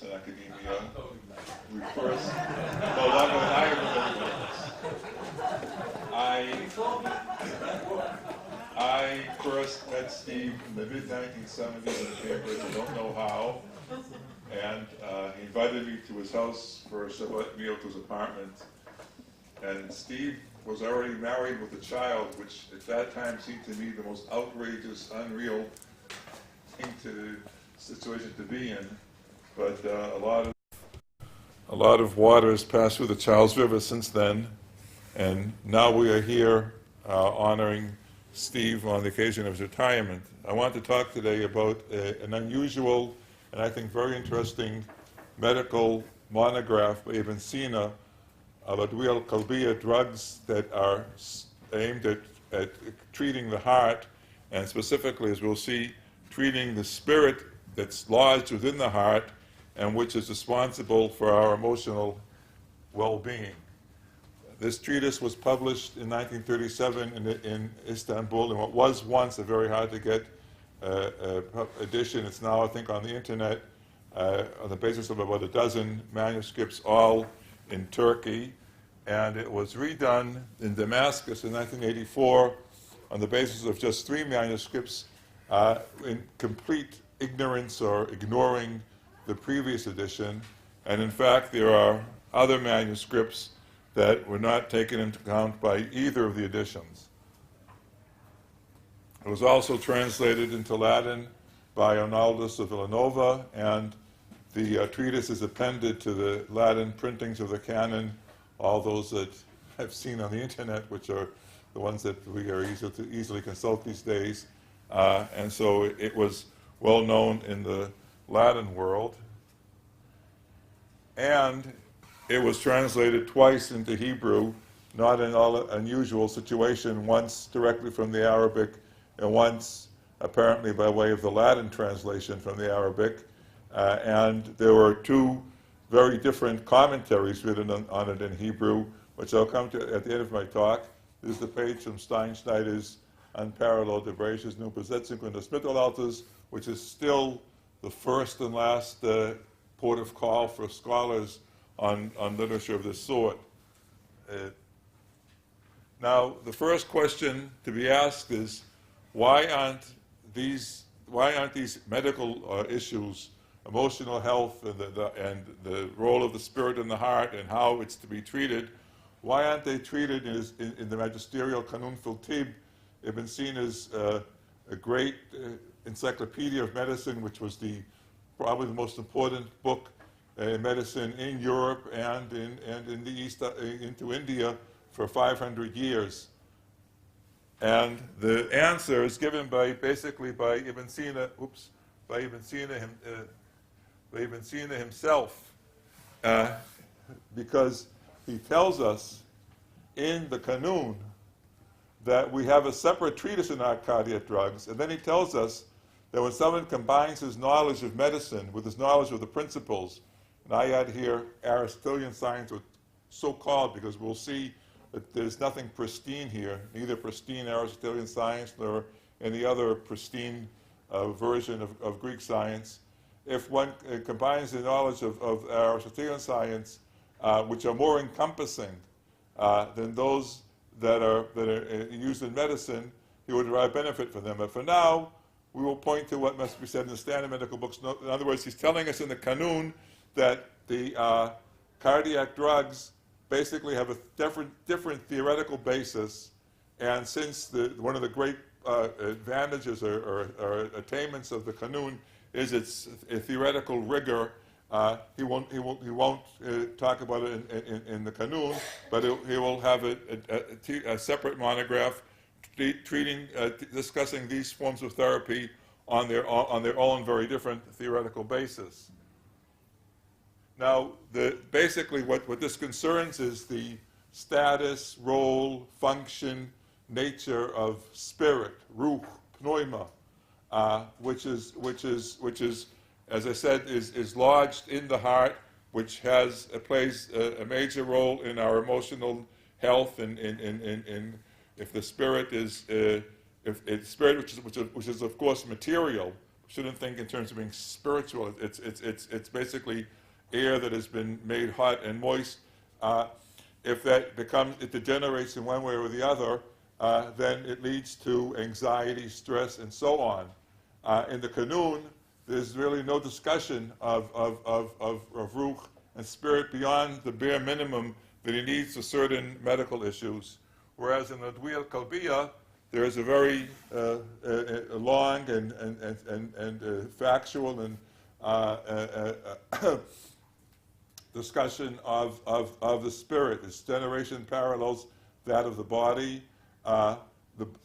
in academia. We first, no longer than I remember I first met Steve in the mid-1970s in Cambridge, I don't know how, and he invited me to his house for a Shabbat meal to his apartment. And Steve was already married with a child, which at that time seemed to me the most outrageous, unreal situation to be in. But a lot of water has passed through the Charles River since then, and now we are here honoring Steve on the occasion of his retirement. I want to talk today about an unusual and I think very interesting medical monograph by Ibn Sīnā, al-Adwiya, al-Qalbiyya, drugs that are aimed at treating the heart, and specifically, as we'll see, treating the spirit that's lodged within the heart and which is responsible for our emotional well-being. This treatise was published in 1937 in Istanbul in what was once a very hard-to-get edition. It's now, I think, on the internet on the basis of about a dozen manuscripts, all in Turkey. And it was redone in Damascus in 1984 on the basis of just 3 manuscripts in complete ignorance or ignoring the previous edition. And in fact, there are other manuscripts that were not taken into account by either of the editions. It was also translated into Latin by Arnaldus of Villanova, and the treatise is appended to the Latin printings of the canon, all those that I've seen on the internet, which are the ones that we are easily consult these days. And so it was well known in the Latin world. And it was translated twice into Hebrew, not an unusual situation, once directly from the Arabic and once apparently by way of the Latin translation from the Arabic. And there were 2 very different commentaries written on it in Hebrew, which I'll come to at the end of my talk. This is the page from Steinschneider's Unparalleled Hebräisches Übersetzung und des Mittelalters, which is still the first and last port of call for scholars on literature of this sort. Now, the first question to be asked is, why aren't these medical issues, emotional health and the role of the spirit in the heart and how it's to be treated, why aren't they treated in the magisterial Kanun fil Tib? Ibn Sīnā's a great encyclopedia of medicine, which was probably the most important book in medicine in Europe and in the East, into India for 500 years. And the answer is given basically by Ibn Sīnā, by Ibn Sīnā himself, because he tells us in the Kanun that we have a separate treatise in our cardiac drugs, and then he tells us that when someone combines his knowledge of medicine with his knowledge of the principles, and I add here Aristotelian science, or so-called, because we'll see that there's nothing pristine here, neither pristine Aristotelian science nor any other pristine version of Greek science. If one combines the knowledge of Aristotelian science, which are more encompassing than those that are used in medicine, he will derive benefit from them. But for now, we will point to what must be said in the standard medical books. In other words, he's telling us in the Kanun that the cardiac drugs basically have a different theoretical basis, and since one of the great advantages or attainments of the Kanun is its theoretical rigor, he won't talk about it in the Kanun, but he will have a separate monograph discussing these forms of therapy on their own very different theoretical basis. Now, basically what this concerns is the status, role, function, nature of spirit, ruch, pneuma, which is, as I said, is lodged in the heart, which plays a major role in our emotional health, and if the spirit is, if it's spirit, which is of course material, shouldn't think in terms of being spiritual. It's basically air that has been made hot and moist. If it degenerates in one way or the other, then it leads to anxiety, stress, and so on. In the Kanun, there's really no discussion of ruch and spirit beyond the bare minimum that he needs for certain medical issues. Whereas in the al-Qalbiyya, there is a very long and factual and discussion of the spirit. Its generation parallels that of the body. In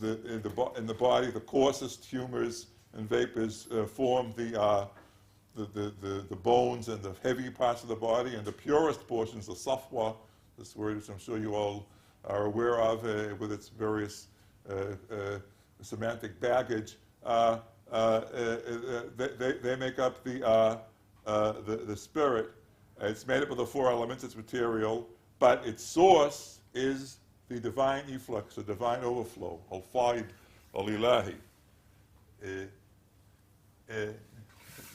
the body, the coarsest humors and vapors form the bones and the heavy parts of the body, and the purest portions, the safwa, this word which I'm sure you all are aware of with its various semantic baggage, they make up the spirit. It's made up of the four elements, its material, but its source is the divine efflux, the divine overflow, al-faid, al-ilahi.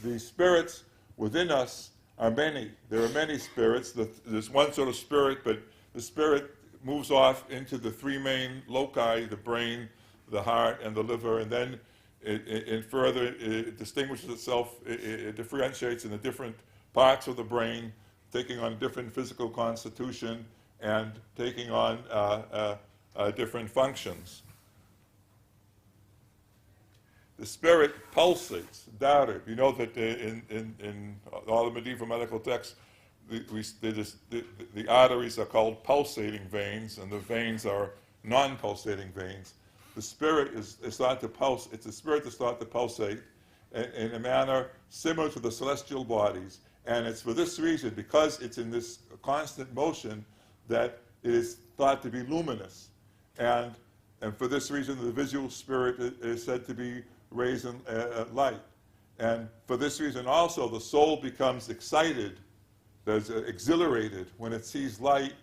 The spirits within us are many. There are many spirits. There's one sort of spirit, but the spirit moves off into the three main loci, the brain, the heart, and the liver, and then it distinguishes itself, it differentiates in the different parts of the brain, taking on different physical constitution and taking on different functions. The spirit pulsates, daughter. You know that in all the medieval medical texts, the arteries are called pulsating veins, and the veins are non-pulsating veins. The spirit is thought to pulse. It's the spirit that's thought to pulsate in a manner similar to the celestial bodies, and it's for this reason, because it's in this constant motion, that it is thought to be luminous, and for this reason, the visual spirit is said to be rays and light. And for this reason also, the soul becomes excited, exhilarated when it sees light,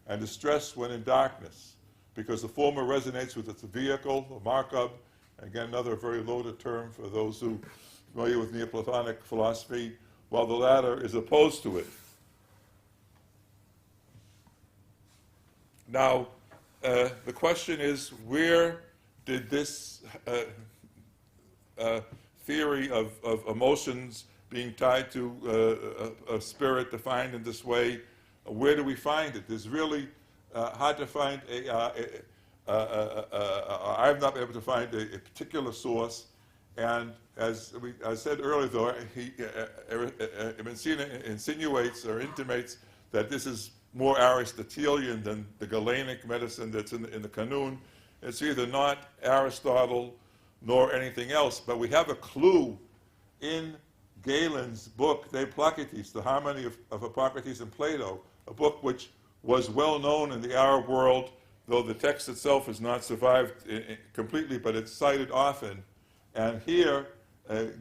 and distressed when in darkness, because the former resonates with its vehicle, the markup, again another very loaded term for those who are familiar with Neoplatonic philosophy, while the latter is opposed to it. Now, the question is, where did this theory of emotions being tied to a spirit defined in this way, where do we find it? There's really hard to find I've not been able to find a particular source, and as I said earlier, though, Ibn Sīnā insinuates or intimates that this is more Aristotelian than the Galenic medicine that's in the Kanun. It's either not Aristotle nor anything else, but we have a clue in Galen's book, De Placitis, The Harmony of Hippocrates and Plato, a book which was well known in the Arab world, though the text itself has not survived completely, but it's cited often. And here,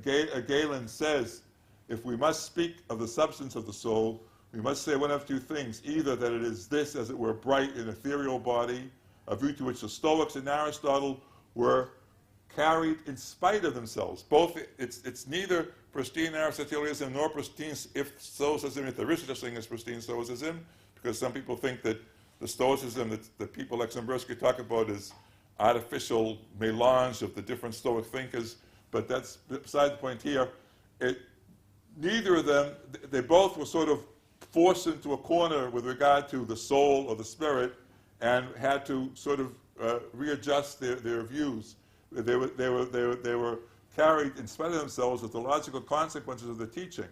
Galen says, if we must speak of the substance of the soul, we must say one of two things: either that it is this, as it were, bright and ethereal body, a view to which the Stoics and Aristotle were carried in spite of themselves. Both, it's neither pristine Aristotelianism nor pristine Stoicism, if there is such a thing as pristine Stoicism, because some people think that the Stoicism that people like Zambrowski talk about is artificial melange of the different Stoic thinkers, but that's beside the point here. Neither of them, they both were sort of forced into a corner with regard to the soul or the spirit, and had to sort of readjust their views. They were carried in spite of themselves with the logical consequences of the teaching,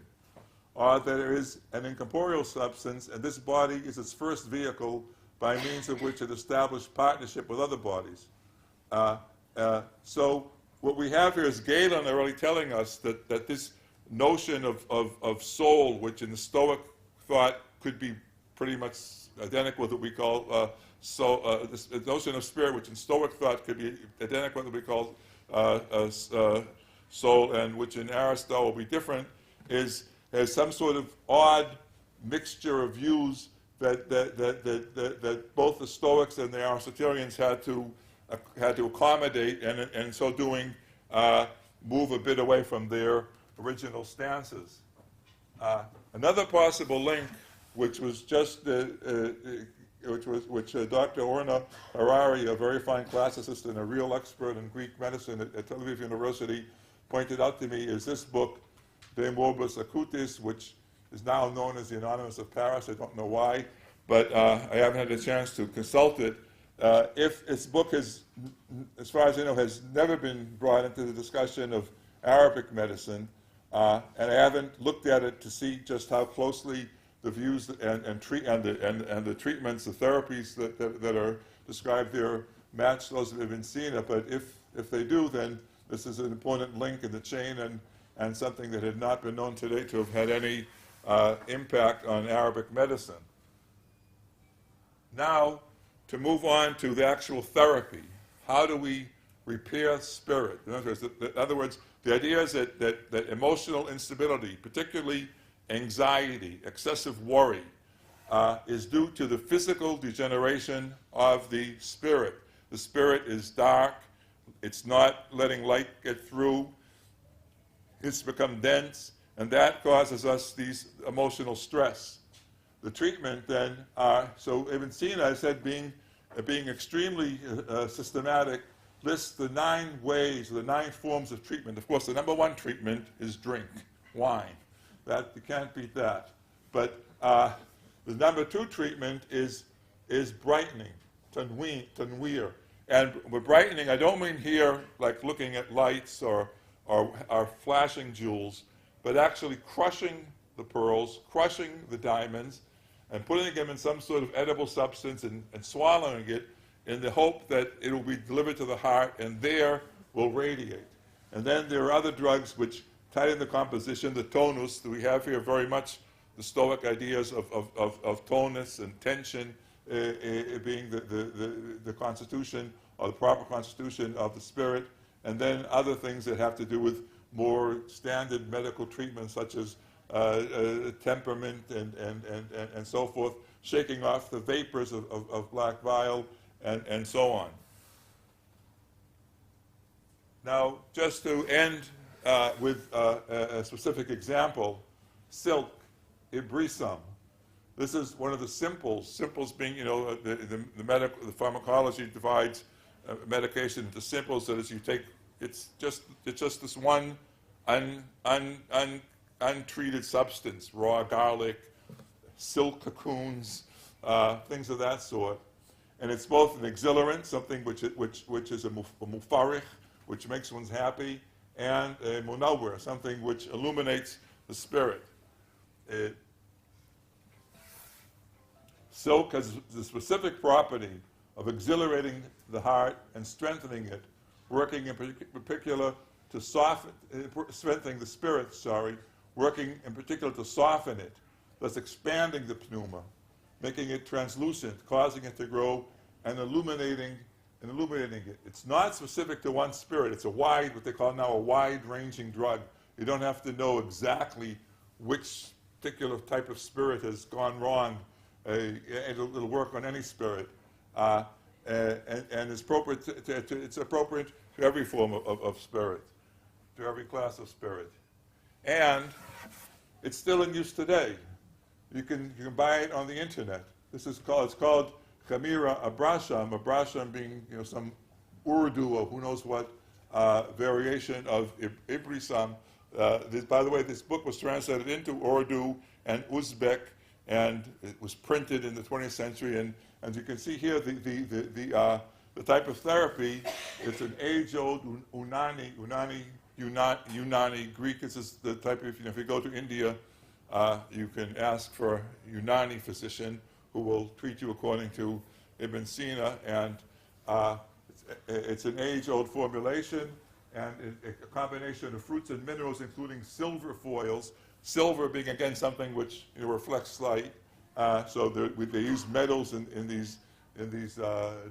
or that there is an incorporeal substance, and this body is its first vehicle by means of which it established partnership with other bodies. So what we have here is Galen already telling us that this notion of soul, which in the Stoic thought could be pretty much identical with what we call this notion of spirit, which in Stoic thought could be identical with what we call soul, and which in Aristotle will be different, has some sort of odd mixture of views that both the Stoics and the Aristotelians had to accommodate, and in so doing move a bit away from their original stances. Another possible link, which was just Dr. Orna Harari, a very fine classicist and a real expert in Greek medicine at Tel Aviv University, pointed out to me, is this book, De Morbis Acutis, which is now known as the Anonymous of Paris. I don't know why, but I haven't had a chance to consult it. If this book has, as far as I know, has never been brought into the discussion of Arabic medicine, and I haven't looked at it to see just how closely the views and the treatments, the therapies that are described there match those that have been Sīnā. But if they do, then this is an important link in the chain and something that had not been known today to have had any impact on Arabic medicine. Now, to move on to the actual therapy, how do we repair spirit? In other words, the idea is that emotional instability, particularly anxiety, excessive worry, is due to the physical degeneration of the spirit. The spirit is dark, it's not letting light get through, it's become dense, and that causes us these emotional stress. The treatment then, so Ibn Sīnā, I said, being extremely systematic, lists the 9 ways, the 9 forms of treatment. Of course, the number 1 treatment is drink, wine. That, you can't beat that. But the number 2 treatment is brightening, tanweer. And with brightening, I don't mean here like looking at lights or flashing jewels, but actually crushing the pearls, crushing the diamonds, and putting them in some sort of edible substance and swallowing it in the hope that it will be delivered to the heart and there will radiate. And then there are other drugs which tighten the composition, the tonus, that we have here very much the Stoic ideas of tonus and tension being the constitution or the proper constitution of the spirit, and then other things that have to do with more standard medical treatments such as temperament and so forth, shaking off the vapors of black bile and so on. Now, just to end with a specific example, silk, ibrisum. This is one of the simples. Simples being, the pharmacology divides medication into simples. So as you take, it's just this one untreated substance, raw garlic, silk cocoons, things of that sort. And it's both an exhilarant, something which is a mufarich, which makes one happy, and a munawwir, something which illuminates the spirit. Silk has the specific property of exhilarating the heart and strengthening it, working in particular to strengthening the spirit, working in particular to soften it, thus expanding the pneuma, making it translucent, causing it to grow, and illuminating it. It's not specific to one spirit. It's what they call now a wide-ranging drug. You don't have to know exactly which particular type of spirit has gone wrong. It'll work on any spirit. And it's appropriate it's appropriate to every form of spirit, to every class of spirit. And it's still in use today. You can buy it on the internet. It's called Khamira Abrasham being some Urdu or who knows what variation of Ibrisam. By the way, this book was translated into Urdu and Uzbek, and it was printed in the 20th century. And as you can see here, the type of therapy, it's an age-old Unani Greek. This is the type of, if you go to India, you can ask for a Unani physician who will treat you according to Ibn Sīnā, and it's an age-old formulation, and a combination of fruits and minerals, including silver foils. Silver being again something which reflects light, so they use metals in these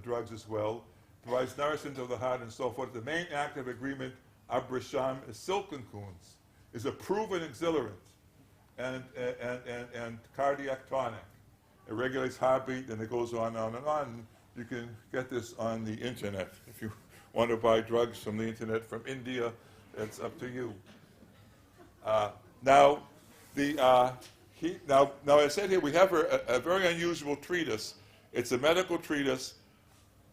drugs as well. Provides nourishment to the heart and so forth. The main active ingredient, abrisham, is silken coons, is a proven exhilarant and cardiac tonic. It regulates heartbeat, and it goes on and on. You can get this on the internet. If you want to buy drugs from the internet from India, It's up to you. Now, I said here we have a very unusual treatise. It's a medical treatise,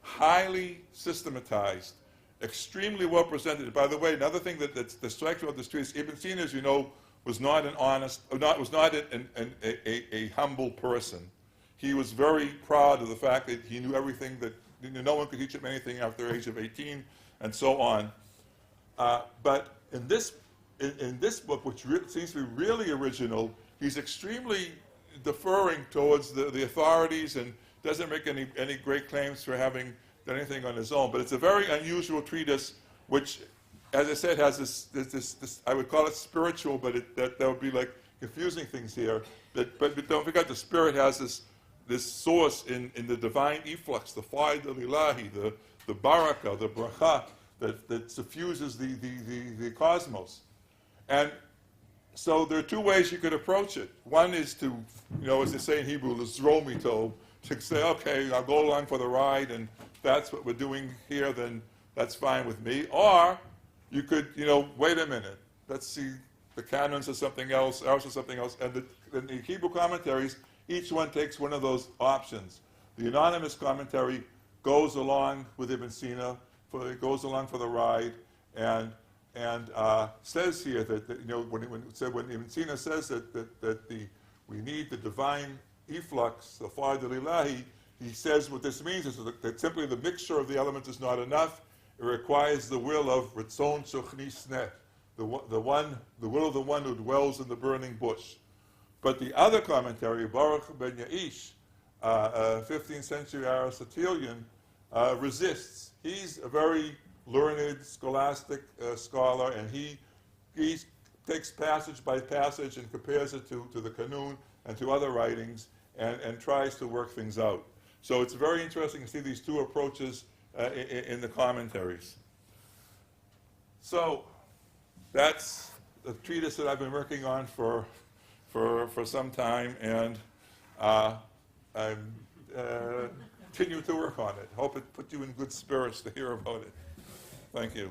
highly systematized, extremely well presented. By the way, another thing that strikes me about this treatise, Ibn Sīnā, as you know, was not a humble person. He was very proud of the fact that he knew everything, that no one could teach him anything after the age of 18, and so on. But in this book, which seems to be really original, he's extremely deferring towards the authorities and doesn't make any great claims for having done anything on his own. But it's a very unusual treatise, which, as I said, has this I would call it spiritual, but that would be like confusing things here. But don't forget, the spirit has this source in the divine efflux, the faid al-ilahi, the baraka, the bracha, that suffuses the cosmos. And so there are two ways you could approach it. One is to, as they say in Hebrew, l'zromito, to say, okay, I'll go along for the ride, and if that's what we're doing here, then that's fine with me. Or you could, wait a minute, let's see, the canons are something else, ours is something else. And the Hebrew commentaries, each one takes one of those options. The anonymous commentary goes along with Ibn Sīnā, goes along for the ride, and says here that when Ibn Sīnā says that we need the divine efflux, the faid al-ilahi, he says what this means is that simply the mixture of the elements is not enough. It requires the will of Ratzon Shochnisneh, the will of the one who dwells in the burning bush. But the other commentary, Baruch ben Ya'ish, 15th century Aristotelian, resists. He's a very learned, scholastic scholar, and he takes passage by passage and compares it to the Kanun and to other writings and tries to work things out. So it's very interesting to see these two approaches in the commentaries. So that's the treatise that I've been working on for some time, and I continue to work on it. Hope it put you in good spirits to hear about it. Thank you.